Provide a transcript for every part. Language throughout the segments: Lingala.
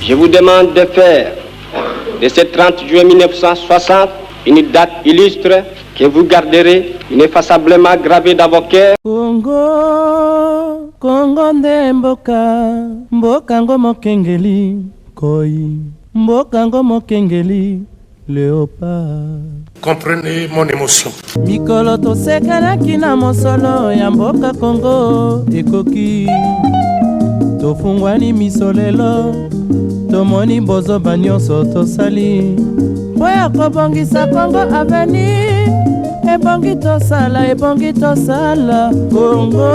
Je vous demande de faire de ce 30 juin 1960 une date illustre que vous garderez ineffaçablement gravée dans vos cœurs. Congo, Congo nde mboka, mboka ngo mokengeli, koi, mboka ngo mokengeli, léopard. Comprenez mon émotion. Mikolo tosekanaki na mosolo ya mboka Congo ekoki. Tofungwani misolelo, tomoni bozoba nyonso tosali. Oya kobongisa Congo avenir, ebongi tosala. Congo,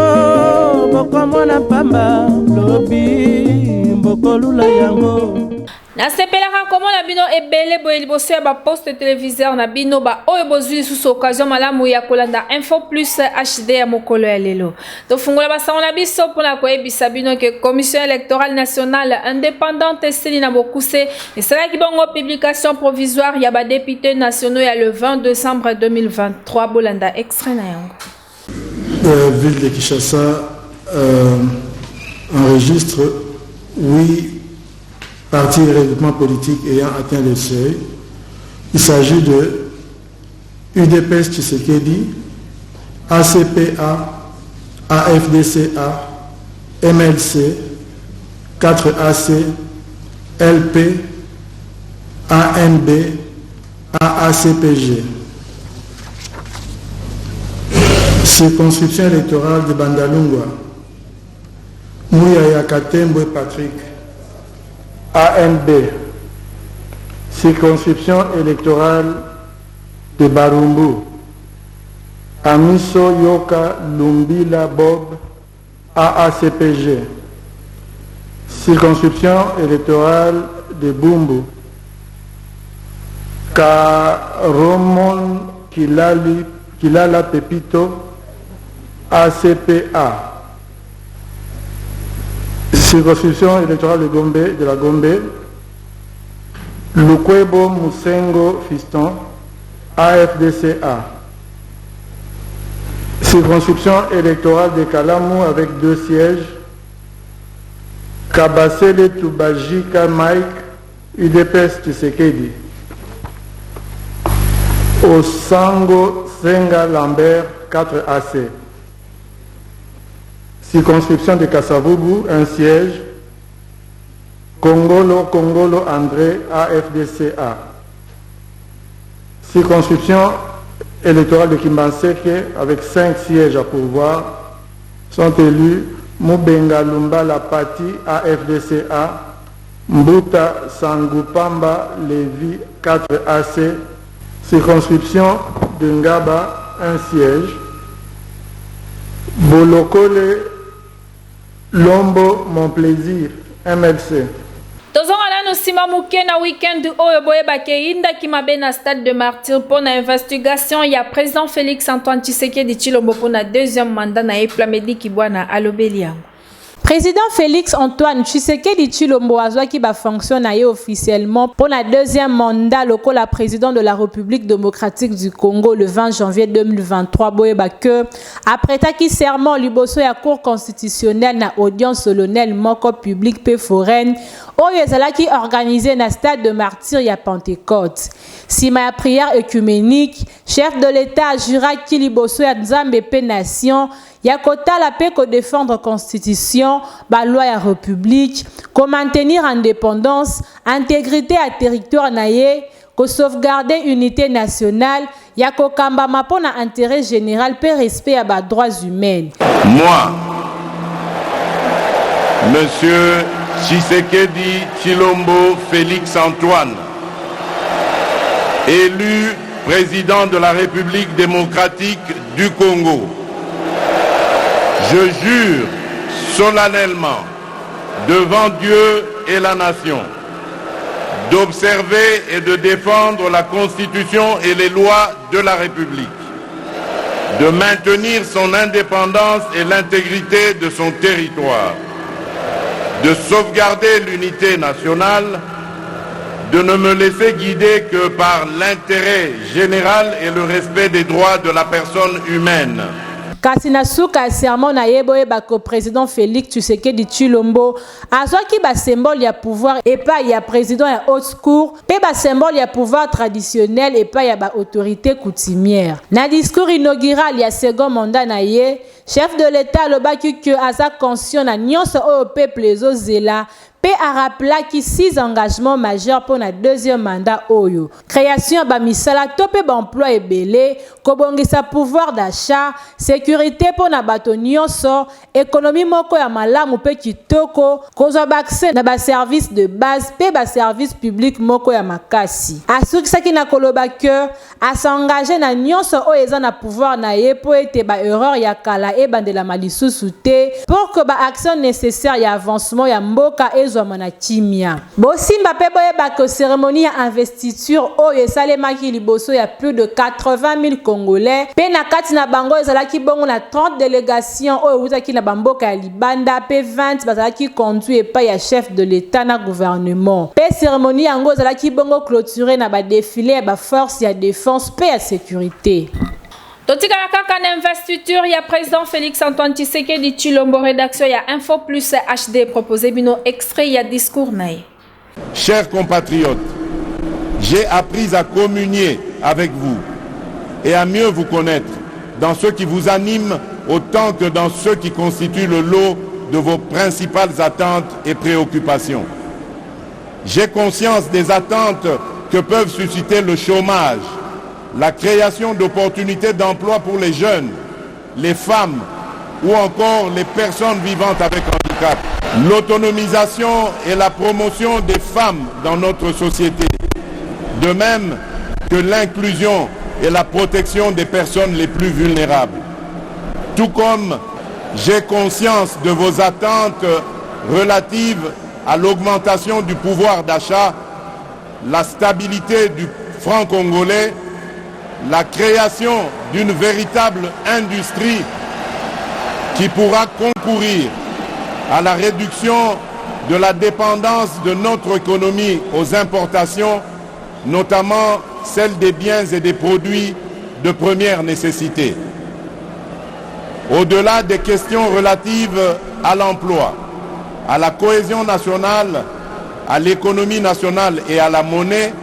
bokomona pamba, lobi, bokolula yango. Na sepelaka komona bino ebele boye liboso ya ba poste téléviseur na bino ba oyo bozwi sous occasion malamu ya kolanda Info Plus HD ya mokolo ya lelo. Tofungola basango na biso pona koyebisa bino ke Commission électorale nationale indépendante esili na bokuse esalaki bongo publication provisoire ya ba députés nationaux ya le 20 décembre 2023 bolanda extrait na yango. Ville de Kinshasa enregistre 8 partis et regroupements politiques ayant atteint le seuil. Il s'agit de UDPS Tshisekedi, ACPA, AFDCA, MLC, 4AC, LP, ANB, AACPG. Circonscription électorale de Bandalungwa, Mouyaya Katembo Patrick, ANB, circonscription électorale de Barumbu, Amiso Yoka Lumbila Bob, AACPG, circonscription électorale de Bumbu, Karomon Kilala Pepito, ACPA, circonscription électorale de la Gombe, Lukwebo Musengo Fiston, AFDCA, circonscription électorale de Kalamu avec 2 sièges, Kabasele Tubajika Mike, UDPS Tshisekedi, Osango Senga Lambert 4AC, circonscription de Kassavubu, 1 siège, Kongolo André, AFDCA, circonscription électorale de Kimbanseke avec 5 sièges à pourvoir, sont élus Mubenga Lumba Lapati, AFDCA, Mbuta Sangupamba Levi 4AC, circonscription de Ngaba, 1 siège, Bolokole Lombo Mon Plaisir, MLC. Tozongana no sima muke na weekend oyo boyeba ke inda kimabe na stade de martyr pour na investigation ya président Félix Antoine Tshisekedi Tshilombo pour na deuxième mandat na Eplamedi Kibwana alobeli yango. Président Félix Antoine Tshisekedi Tshilombo azwaki ba fonction na ye officiellement pour la deuxième mandat lokola président de la République démocratique du Congo le 20 janvier 2023 boyeba que après taki serment liboso ya cour constitutionnelle na audience solennelle moko public pe foraine oyo ezalaki organisé na stade de martyr ya Pentecôte. Sima ya prière œcuménique, chef de l'État juraki liboso ya Nzambe pe nation ya kotala pe ko défendre constitution, ba loi ya république, ko maintenir indépendance, intégrité à territoire naye, ko sauvegarder unité nationale, ya ko kambama pona intérêt général pe respect à ba droits humains. Moi, Monsieur Tshisekedi Tshilombo Félix Antoine, élu président de la République démocratique du Congo, je jure solennellement devant Dieu et la nation d'observer et de défendre la Constitution et les lois de la République, de maintenir son indépendance et l'intégrité de son territoire, de sauvegarder l'unité nationale, de ne me laisser guider que par l'intérêt général et le respect des droits de la personne humaine. kasi na suka ya sermon na ye boyeba ko président Félix Tshisekedi Tshilombo azwaki ba symbole ya pouvoir epai ya président ya haute cour pe ba symbole ya pouvoir traditionnel epai ya ba autorité coutumière. Na discours inaugural ya second mandat na ye, chef de l'État alobaki que aza conscient na nyonso oyo peuple ezozela pe a rappelé qui 6 engagements majeurs pour le deuxième mandat oyo. Création ba misala to pe ba emploi ebele, kobongisa pouvoir d'achat, sécurité pour na bato nyonso, économie moko ya malamu pe kitoko, kozwa accès na ba service de base pe ba service public moko ya makasi. Asukisaki na koloba que a s'engager na nyonso oyo eza na pouvoir na ye po ete ba erreur ya kala e bandela malisusu te pour que ba action nécessaire ya avancement ya mboka ezwama timia. Bosimba pe boyeba que cérémonie ya investiture oyo esalemaki liboso ya plus de 80 000 Congolais pe na kati na bango ezalaki bongo na 30 délégations oyo utaki na bamboka ya libanda pe 20 bazalaki conduit epai ya chef de l'État na gouvernement. Pe cérémonie yango ezalaki bongo clôturé na ba défilé ya ba force ya défense pe ya sécurité. Totika kaka na investiture ya président Félix Antoine Tshisekedi Tshilombo, rédaction ya Info Plus HD proposé bino extrait ya discours nae. Chers compatriotes, j'ai appris à communier avec vous et à mieux vous connaître dans ce qui vous anime autant que dans ceux qui constituent le lot de vos principales attentes et préoccupations. J'ai conscience des attentes que peuvent susciter le chômage, la création d'opportunités d'emploi pour les jeunes, les femmes ou encore les personnes vivantes avec handicap, l'autonomisation et la promotion des femmes dans notre société, de même que l'inclusion et la protection des personnes les plus vulnérables. Tout comme j'ai conscience de vos attentes relatives à l'augmentation du pouvoir d'achat, la stabilité du franc congolais, la création d'une véritable industrie qui pourra concourir à la réduction de la dépendance de notre économie aux importations, notamment celle des biens et des produits de première nécessité. Au-delà des questions relatives à l'emploi, à la cohésion nationale, à l'économie nationale et à la monnaie,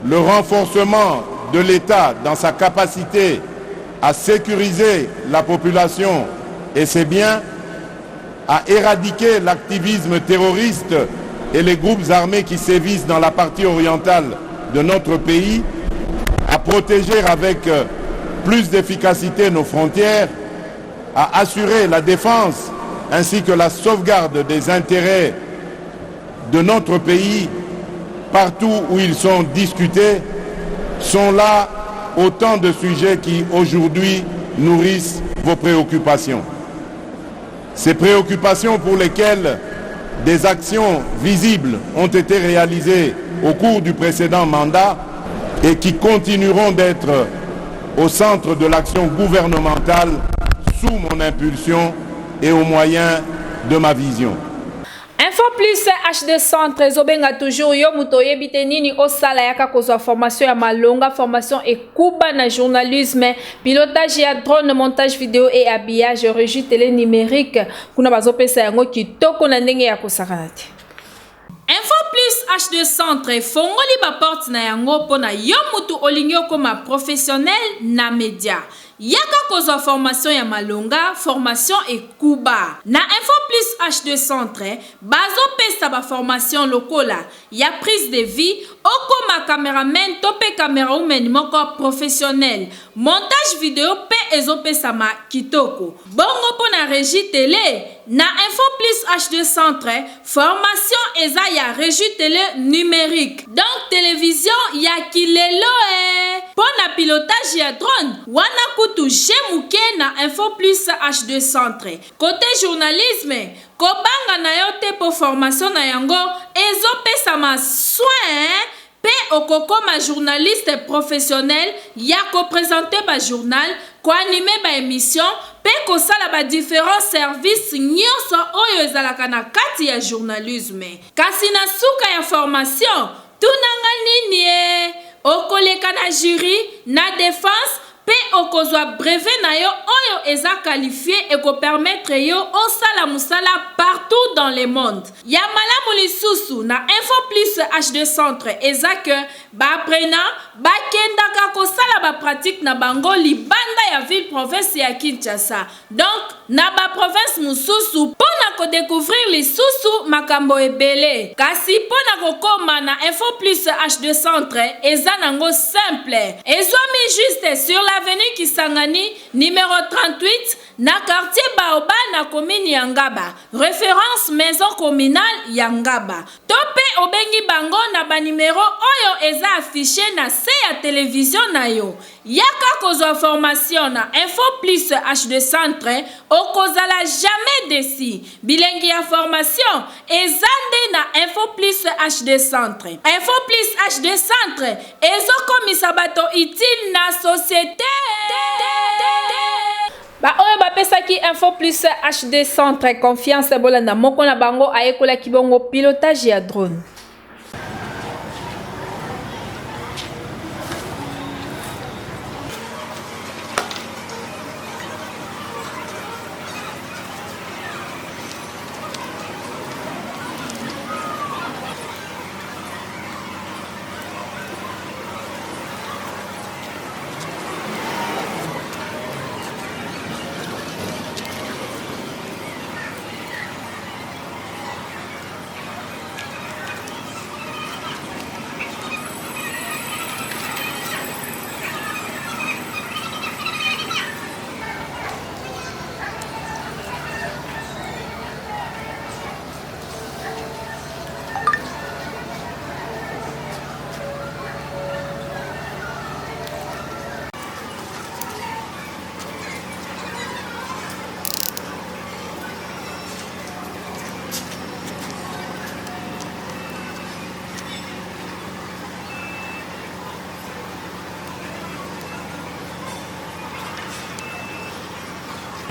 le renforcement de l'État dans sa capacité à sécuriser la population et ses biens, à éradiquer l'activisme terroriste et les groupes armés qui sévissent dans la partie orientale de notre pays, à protéger avec plus d'efficacité nos frontières, à assurer la défense ainsi que la sauvegarde des intérêts de notre pays partout où ils sont discutés, sont là autant de sujets qui aujourd'hui nourrissent vos préoccupations. Ces préoccupations pour lesquelles des actions visibles ont été réalisées au cours du précédent mandat et qui continueront d'être au centre de l'action gouvernementale sous mon impulsion et au moyen de ma vision. Info Plus HD Centre zobenga toujours yo muto yebite nini osala yaka kozwa formation ya malonga, formation ekuba na journalisme, pilotage ya drone, montage vidéo et habillage, régie télé numérique kuna bazopesa yango kitoko na ndenge ya kosakana te. Info Plus HD Centre fongoli ba porte na yango pona yo mutu olingi okoma professionnel na média. Yaka kozwa formation ya malonga, formation ekuba. Na Info Plus HD Centre, bazo pesa ba formation lokola, ya prise de vie, okoma cameraman tope camerawoman moko professionnel, montage vidéo pe ezo pesa ma kitoko. Bongo po na régie télé, na Info Plus HD Centre, formation eza ya régie télé numérique. Donc télévision ya kilelo po na pilotage ya drone, wana kutu jemuke na Info Plus HD Centre. Côté journalisme, kobanga na yo te po formation na yango ezo pesa ma soin pe okokoma journaliste professionnel ya ko présenter ba journal, ko animer ba émission pe ko sala ba différents services nyonso oyo ezalaka na kati ya journalisme. Kasi na suka ya formation tunanga nini okoleka na jury, na défense pe okozwa brevet na yo oyo eza qualifié et ko permettre yo osala musala partout dans le monde. Ya malamu lisusu na Info Plus HD Centre eza que ba apprenant ba kendaka ko sala ba pratique na bango libanda ya ville province ya Kinshasa. Donc na ba province mususu pona ko découvrir lisusu makambo ebele. Kasi pona ko koma na Info Plus HD Centre eza nango simple. Ezwami juste sur l'avenue Kisangani numéro 38 na quartier Baoba na commune Yangaba. Référence maison communale Yangaba. Tope obengi bango na ba numéro oyo eza affiché na se ya télévision na yo. Yaka kozwa formation na Info Plus HD Centre okozala jamais déçu. Bilengi ya formation ezande na Info Plus HD Centre. Info Plus HD Centre ezokomisa bato utile na société. Ba oyo bapesaki Info Plus HD Centre confiance bolanda moko na bango ayekola kibongo pilotage ya drone.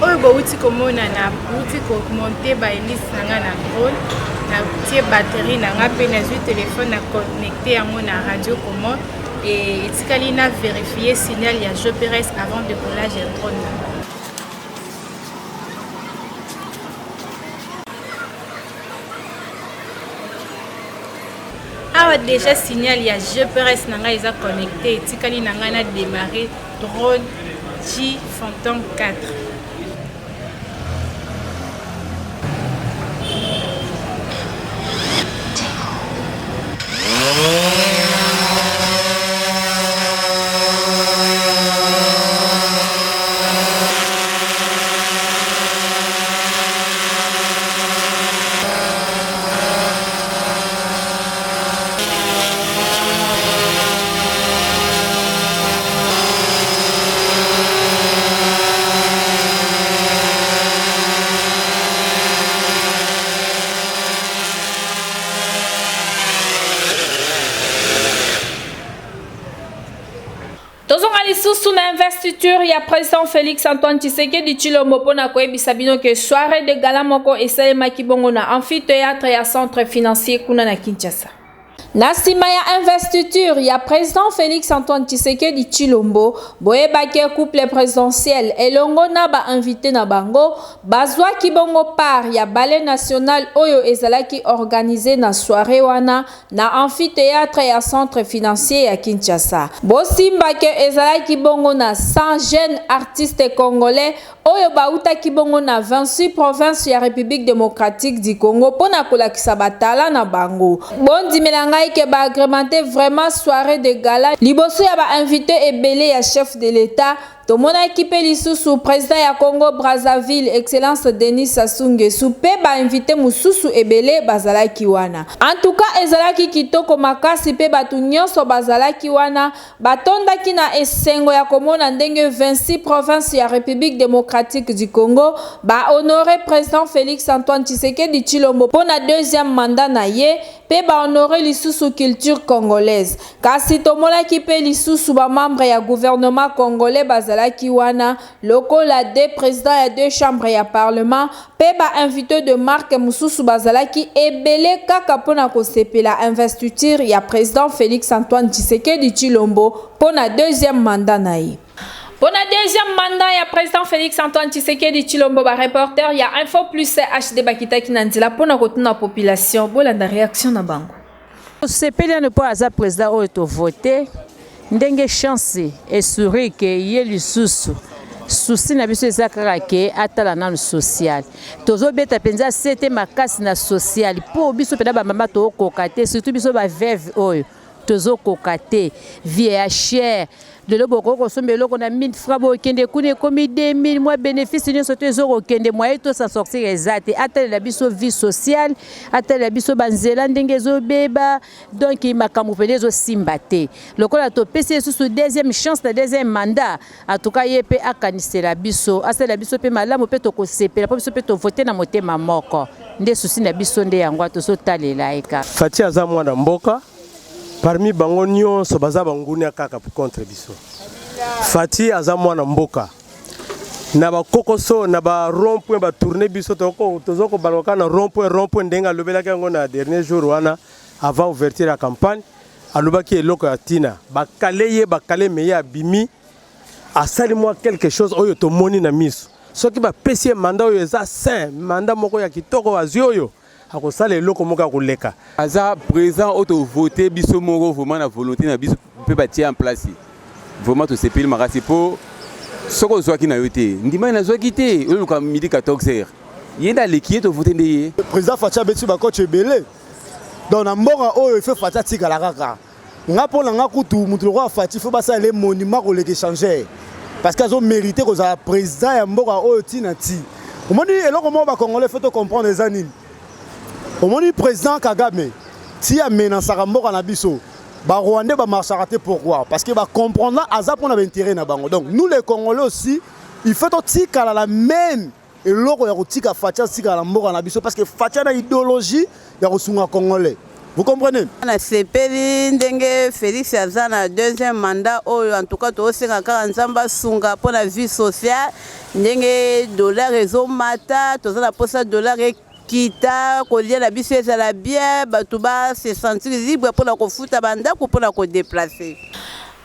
oyo bouti komona na bouti ko monter ba hélice nanga na drone na tie batterie nanga pe na zui téléphone na connecter yango na radio comment et etikali na vérifier signal ya GPS avant décollage ya drone. Awa déjà signal ya GPS nanga eza connecté etikali nanga na démarrer drone G Phantom 4. Sous l'investiture, il y a président Félix Antoine Tshisekedi Tshilombo pona koyebisa bino que soirée de gala moko esalemaki bongo na amphithéâtre ya centre financier kuna na Kinshasa. Na sima ya investiture ya président Félix Antoine Tshisekedi Tshilombo boyebaki couple présidentiel elongo na ba invité na bango bazwaki bongo part ya ballet national oyo ezalaki organisé na soirée wana na amphithéâtre ya centre financier ya Kinshasa. Bosimba ke ezalaki bongo na 100 jeunes artistes congolais oyo bautaki bongo na 26 provinces ya République démocratique du Congo pona kolakisa batala na bango. Bondimelanga que ba agrémenté vraiment soirée de gala liboso ya ba invité ebele ya chef de l'État tomona équipe lisusu président ya Congo Brazzaville excellence Denis Sassou Nguesso pe ba invité mususu ebele bazalaki wana. En tout cas ezalaki kitoko makasi pe batu nyonso bazalaki wana batondaki na esengo ya komona ndenge 26 provinces ya République démocratique du Congo ba honorer président Félix Antoine Tshisekedi Tshilombo pona deuxième mandat na ye pe ba honorer lisusu culture congolaise. Kasi tomona ki pe lisusu ba membre ya gouvernement congolais bazalaki wana lokola deux présidents ya deux chambres ya parlement pe ba invité de marque mususu bazalaki ebele kaka pona kosepela investiture ya président Félix Antoine Tshisekedi Tshilombo pona deuxième mandat na ye. Pour le deuxième mandat, il y a président Félix Antoine Tshisekedi Tshilombo, reporter, il y a Info Plus HD Bakita qui n'a dit là pour la population. Bon, la réaction na bango. C'est pas le point à président où tu voté. Ndenge chance et souris que yeli susu. Souci na biso ezakaka ke atala na social. Tozo beta penza c'était makasi na social. Pour biso pena ba mama to kokate, surtout biso ba veuve oyo. Tozo kokate, VHR. De l'eau beaucoup sommet l'eau qu'on a 1000 francs au kende kune comme 2000 mois bénéfice ni sauter zéro kende moyen tout s'en sortir exact atteindre la biso vie sociale atteindre la biso banzela ndenge zo beba donc il m'a camouflé zo simbate le ko la topé c'est sous deuxième chance na deuxième mandat en tout cas yepé akanise la biso asa la biso pe malamu pe to ko sepela po biso pe to voter na motema moko nde souci na biso nde yango to so talela eka Fatia za mwana mboka. Parmi bango nyonso baza banguni kaka contre biso. Fati aza mwana mboka. Na ba kokoso na ba rond-point ba tourner biso tozoko baloka na rond-point ndenga lobelaki yango na dernier jour wana avant ouverture la campagne alobaki eloko ya tina bakale meya bimi asali moi quelque chose oyo to moni na miso. Soki ba pesi mandat oyo eza sain mandat moko ya kitoko azioyo. Akosala eloko moka koleka aza présent auto voter biso moko vraiment na volonté na biso peut bâtir en place vraiment to sepeli makasi po soko zwaki na yote ndima na zwaki te o luka midi 14h yenda leki to voter ndeye président Fatia betu ba coach belé donc na mboka oyo fait Fatia tika la kaka nga pona nga kutu mutu roi Fatia faut basa les monuments ko les changer parce qu'ils ont mérité que za président ya mboka oyo tina ti on dit eloko mo ba congolais faut comprendre les années. Au moment du président Kagame, si a menace à mboka na biso, ba Rwandais ba marchera pourquoi? Parce que ba comprendre là azap on a intérêt na bango. Donc nous les Congolais aussi, il faut tika la même et loko ya tika Fatia tika la mboka na biso parce que Fatia na idéologie ya kosunga Congolais. Vous comprenez? Na sepeli ndenge Félix azana deuxième mandat oyo en tout cas to senga ka nzamba sunga pour la vie sociale ndenge dollar ezo mata to za posa dollar kita kolia la biso ezala bien batuba se sentir libre pour la kofuta banda pour la ko déplacer.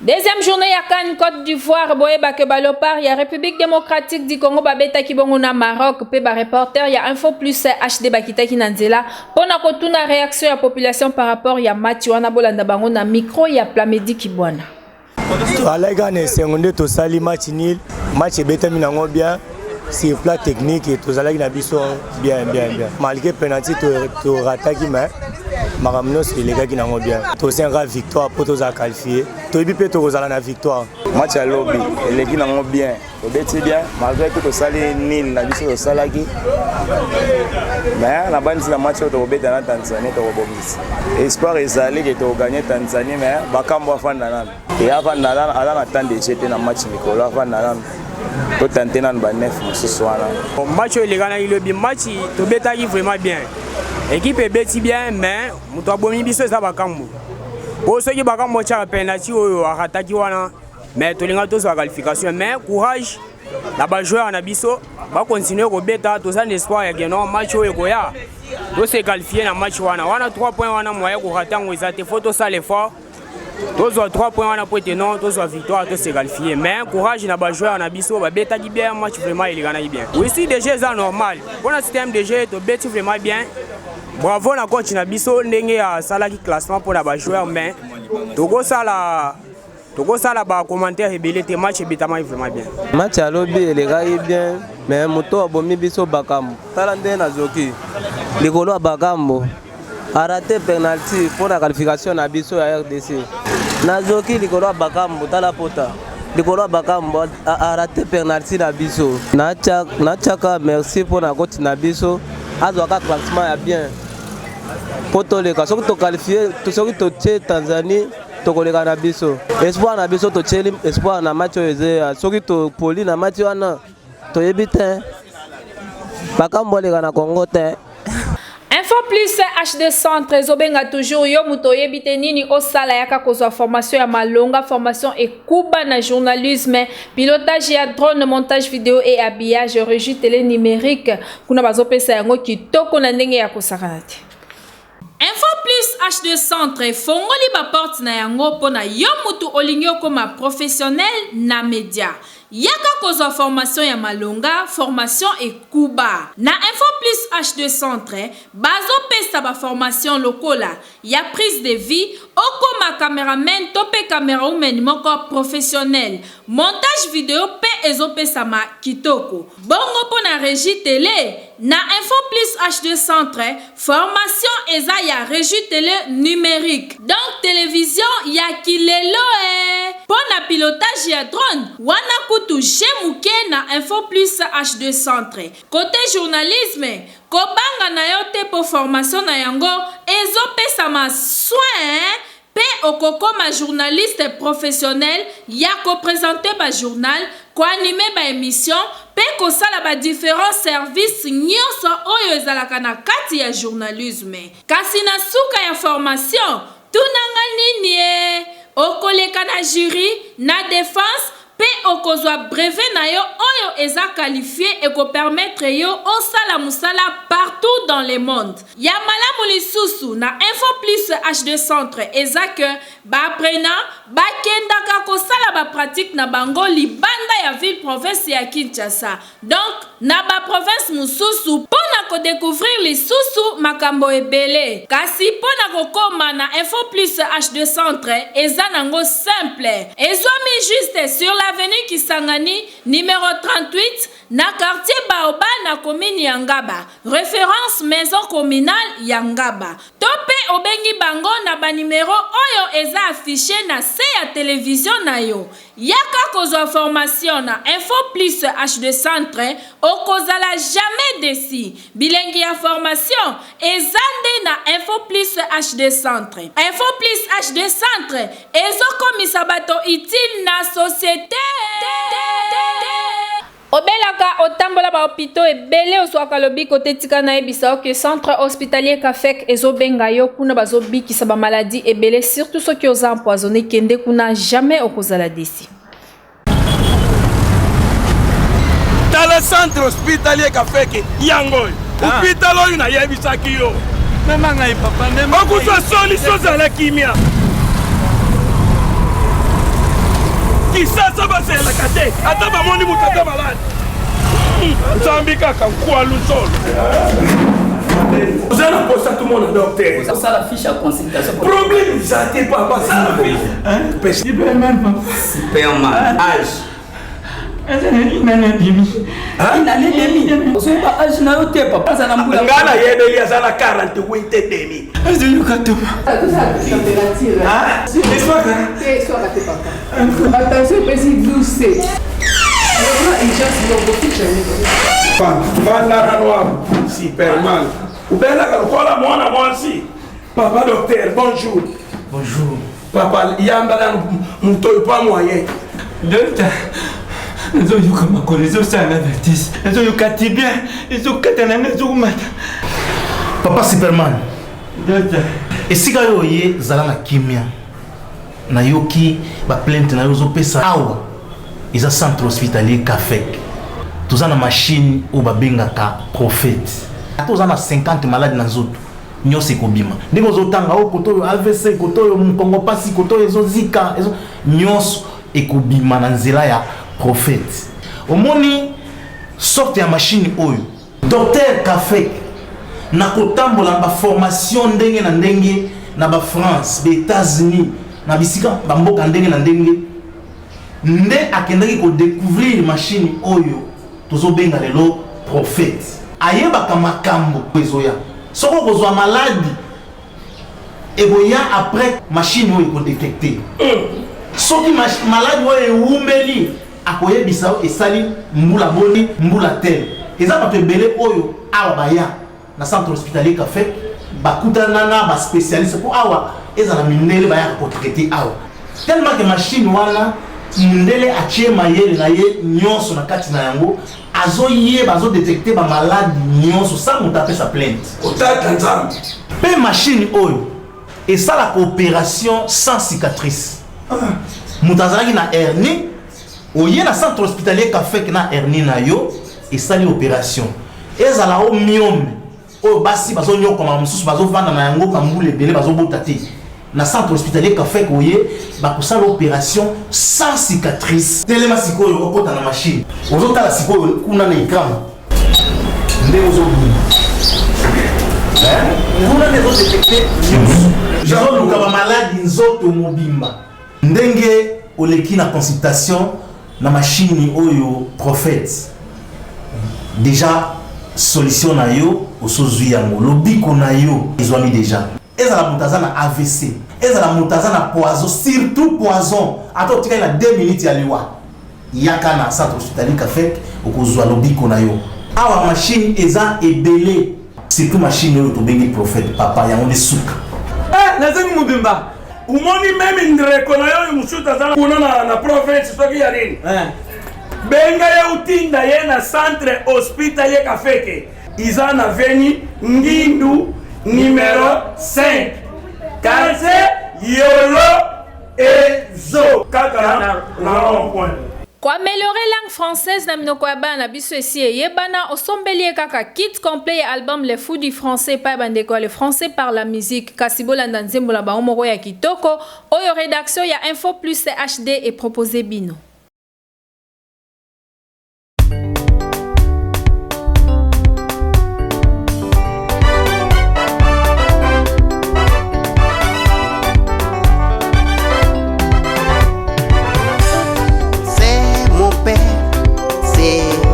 Deuxième journée ya CAN Côte d'Ivoire boyeba ke balopar ya République démocratique du Congo babeta ki bongo na Maroc pe ba reporter ya Info Plus HD bakita ki nanzela pona ko tuna réaction ya population par rapport ya match wana bolanda bango na micro ya Plamedi Kibwana. Alaga ne seconde to sali match nil match beta minango bien. C'est plat technique et tous allez na biso bien. Malgré penalty to rataki mais maramno c'est les gars qui n'ont bien. Tous c'est une victoire pour tous à qualifier. To bipe to kozala na victoire. Match à lobby les gars n'ont bien. To beti bien malgré que to sali nil na biso salaki. Mais la bande c'est la match to beta na Tanzanie to bobisi. Espoir ezali que to gagner Tanzanie mais bakambo afanda nana. Et avant nana ala attendre j'étais na match Nicolas avant nana. Tout tenter dans le neuf ce soir là. Match les gars il le match to beta qui vraiment bien. Équipe est beti bien mais muto abomi biso za bakambo. Pour ceux qui bakambo cha penalty oyo arataki wana mais to linga to sa qualification mais courage la ba joueur na biso ba continuer ko beta to ça espoir ya que non match oyo ko ya. To se qualifier na match wana 3 points wana moyen ko ratango ezate photo ça l'effort. Tous ont 3 points pour être non, tous ont victoire, tous se qualifier. Mais courage n'a pas joué en abisso, bah bêta qui bien match vraiment il gagne bien. Oui si déjà c'est normal. Pour le système de jeu, to bêta vraiment bien. Bravo na coach na biso ndenge ya sala qui classement pour la ba joueur mais togo sala ba commentaire rebelle te match bitama vraiment bien. Match à lobby les gars bien mais moto abomi biso bakambo. Tala ndenge na zoki. Likolo bakambo. Arrêté penalty pour la qualification na biso à RDC. Nazoki likolo bakambo tala pota. Likolo bakambo arrêté penalty na biso. Na chaka merci pour la coach na biso. Azwaka classement ya bien. Poto le kaso to qualifier to soki to tche Tanzanie to koleka na biso. Espoir na biso to tche espoir na match eze soki to poli na match wana to yebite. Bakambo le kana Congo te. Info Plus HD Centre Zobenga toujours yo muto yebite nini osala yaka kozwa formation ya malonga formation et kuba na journalisme pilotage ya drone montage vidéo et habillage régie télé numérique kuna bazopesa yango kitoko na ndenge ya kosakana te. Info Plus HD Centre fongoli ba porte na yango pona yo mutu olingi koma professionnel na média. yaka kozwa formation ya malonga, formation ekuba. Na Info Plus H2 Centre, bazo pesa ba formation lokola ya prise de vie, okoma cameraman tope camera woman moko professionnel, montage vidéo pe ezo pesa ma kitoko. Bongo po na régie télé. Na Info Plus H2 Centre, formation eza ya régie télé numérique. Donc télévision ya kilelo Pour na pilotage ya drone, wana kutu jemuke na Info Plus H2 Centre. Côté journalisme, kobanga na yo te po formation na yango ezo pesa ma soin pe okokoma journaliste professionnel ya ko présenter ba journal, ko animer ba émission pe ko sala ba différents services nyonso oyo ezalaka na kati ya journalisme. Kasi na suka ya formation, tunanga nini okoleka na jury, na défense pe okozwa brevet na yo oyo eza qualifié et ko permettre yo osala musala partout dans le monde. Ya malamu lisusu na Info Plus H2 Centre eza que ba apprenant ba kendaka ko sala ba pratique na bango libanda ya ville province ya Kinshasa. Donc na ba province mususu pona ko découvrir lisusu makambo ebele. Kasi pona ko koma na Info Plus H2 Centre eza nango simple. Ezomi juste sur l'avenue Kisangani numéro 38 na quartier Baoba na commune Yangaba. Référence maison communale Yangaba. Tope obengi bango na ba numéro oyo eza affiché na se ya télévision na yo. Yaka kozwa formation na Info Plus H2 Centre okozala jamais déçu. Bilengi ya formation ezande na Info Plus H2 Centre. Info Plus H2 Centre ezokomisa bato utile na société. Obelaka otambola ba hôpitaux ebele oswaka lobi kote tika na ebisa que centre hospitalier Kafek ezobenga yo kuna bazobikisa ba maladie ebele surtout ceux qui ont empoisonné kende kuna jamais okozala déci. Dans le centre hospitalier Kafek yango hôpital oyo na yebisa kiyo mema ngai papa ndemo okusa solution za la kimia kisasa basela kate ata bamoni mutata malade nzambi kaka kwa lusolo vous allez poser tout le monde docteur ça la fiche à consultation problème ça t'es pas passé hein Superman âge une année et demie on pas âge na yote papa ça na mbula ngana yebeli azala 48 et demi est-ce que you got to température ah c'est soit papa attention petit douce Superman ubela kola mwana mwansi papa docteur bonjour bonjour papa yamba mutoyo pa moyen docteur nous avons comme connaissance ça la vertis nous avons quatre bien ils ont quatre années nous mata papa Superman docteur et si gayo ye zala na kimia na yoki ba plainte na yozo pesa awa isa centre hospitalier Kafek tozana machine ou ba bengaka prophète tozana 50 malades na nzoto nyose kobima ndiko zotanga o koto AVC koto yo mkongo pasi koto ezo zika ezo nyos ekobima na nzela ya prophète omoni sorte ya machine oyo docteur Kafek na kotambola ba formation ndenge na ndenge na ba France ba États-Unis na bisika ba mboka ndenge na ndenge nde akendaki ko découvrir machine oyo tozobenga lelo prophète ayebaka makambo ezoya soko kozwa maladie eboya après machine oyo ko détecter soki maladie oyo ewumbeli akoyebisa esali mbula boni mbula tel eza bato ebele oyo awa baya na centre hospitalier Kafek bakutana na ba spécialiste pour awa ezala mindele baya ko traiter awa tellement que machine wana mundele atie mayele na ye nyonso na kati na yango azoyeba azo détecter ba malade nyonso sans monter sa plainte otata nzambe pe machine oyo esala coopération sans cicatrice mutazaki na hernie oye na centre hospitalier Kafek na hernie na yo esali opération ezala o myome oyo basi bazo nyokoma mususu bazo vanda na yango kambule belé bazo bota te na centre hospitalier café koye bakosala opération sans cicatrice telema sikoyo okota na machine ozotala sikoyo kuna na écran nde ozobima nguna nde ozodetecte ozoluka bamaladi nzoto mobimba ndenge oleki na consultation na machine oyo prophète déjà solution na yo osozwi yango lobiko na yo ezwami déjà ezala mutaza na AVC ezala mutaza na poison surtout poison ata otikali na 2 minutes ya liwa yaka na centre hospitalier café okozwa lobiko na yo awa machine eza ebele surtout machine oyo tobengi prophète papa yango nde suka nazangi mobimba umoni meme ndreko na yo musuta zana kuna na province soki ya nini benga ya utinda ye na centre hospitalier Kafeke iza na veni Ngindu numéro 5 quartier Yolo Ezo kaka na rond-point. Pour améliorer langue française na minoko ya bana biso esi yebana osombeli kaka kit complet et album Les Fous du français pa bandeko le français par la musique kasibola ndanzembo la ba omoko ya kitoko oyo rédaction ya Info Plus HD et proposé bino.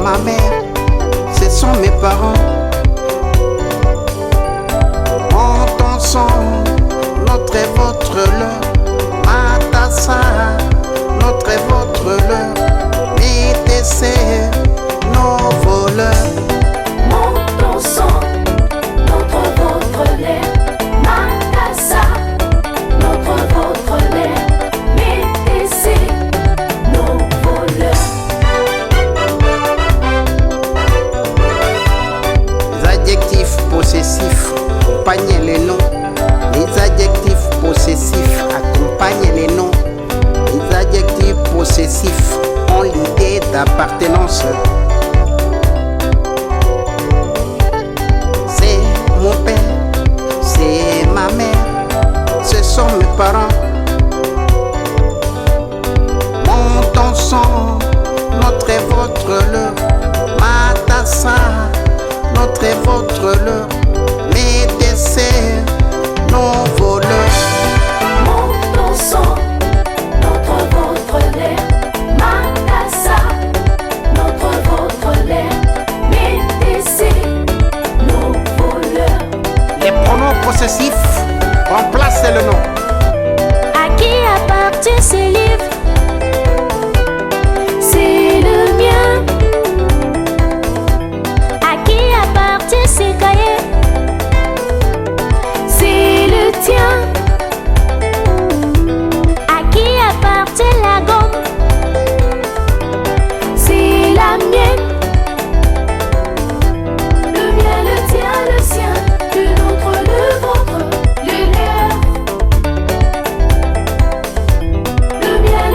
Ma mère, ce sont mes parents. Mon sang, notre et votre leur, ma tassa, notre et votre leur, mes décès, nos voleurs. Mon sang, notre votre l'air, ma tassa, notre votre l'air, mes décès, nos voleurs. Possessifs, accompagnent les noms. Les adjectifs possessifs accompagnent les noms. Les adjectifs possessifs ont l'idée d'appartenance. C'est mon père, c'est ma mère, ce sont mes parents. Mon sang, notre et votre leur, ma tassa, notre et votre leur, mes décès, nos voleurs. Mon sang, notre votre l'air, ma tassa, notre votre l'air, mes décès, nos voleurs. Les pronoms possessifs remplacent le nom. À qui appartient ce livre? C'est le mien. Ces cahiers, c'est le tien. À qui appartient la gomme? C'est la mienne. Le mien, le tien, le sien, le nôtre, le vôtre, le leur. Le mien,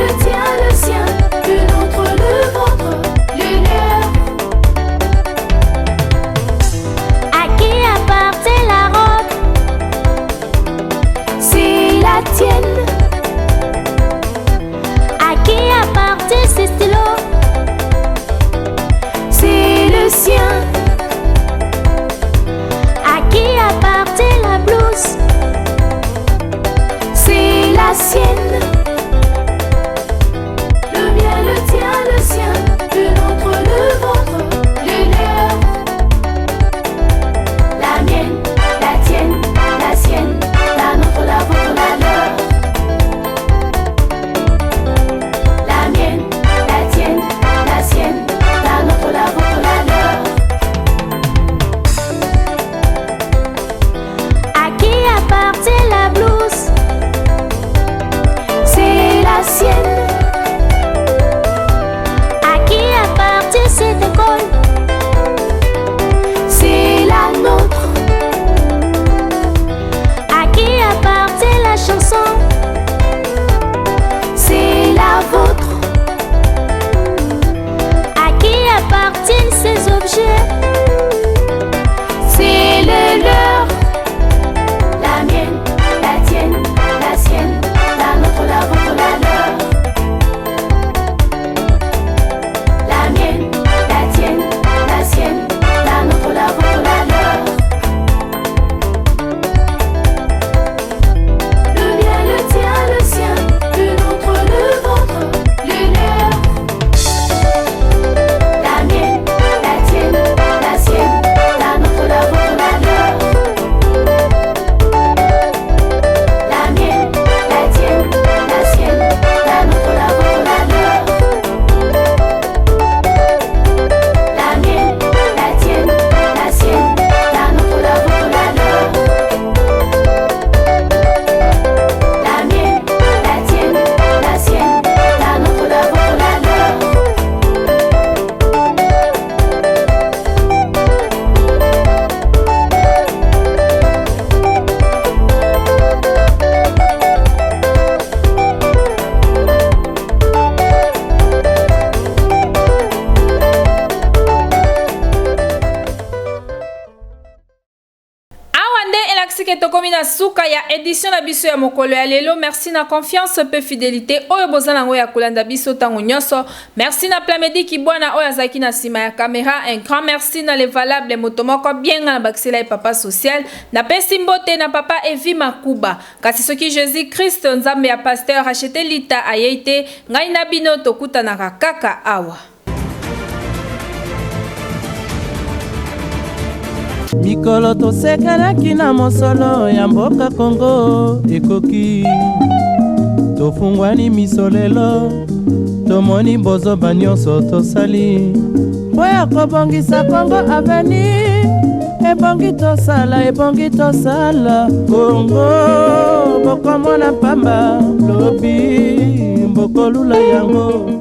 tokomi na suka ya édition na biso ya mokolo ya lelo. Merci na confiance pe fidélité oyo bozana ngo ya kolanda biso tango nyonso. Merci na Plamedi Kibwana oyo azaki na sima ya caméra. Un grand merci na les valables motomoko bien na bakisela papa social na pesi mbote na papa Evi Makuba kasi soki Jésus Christ nzambe ya pasteur acheté lita ayete ngai na bino tokuta na kaka awa. Mikolo tosekelaki na mosolo ya mboka Kongo ekoki tofungwani misolelo tomoni bozoba nyonso tosali oya kobongisa Kongo aveni ebongi tosala Kongo bokomona pamba lobi bokolula yango.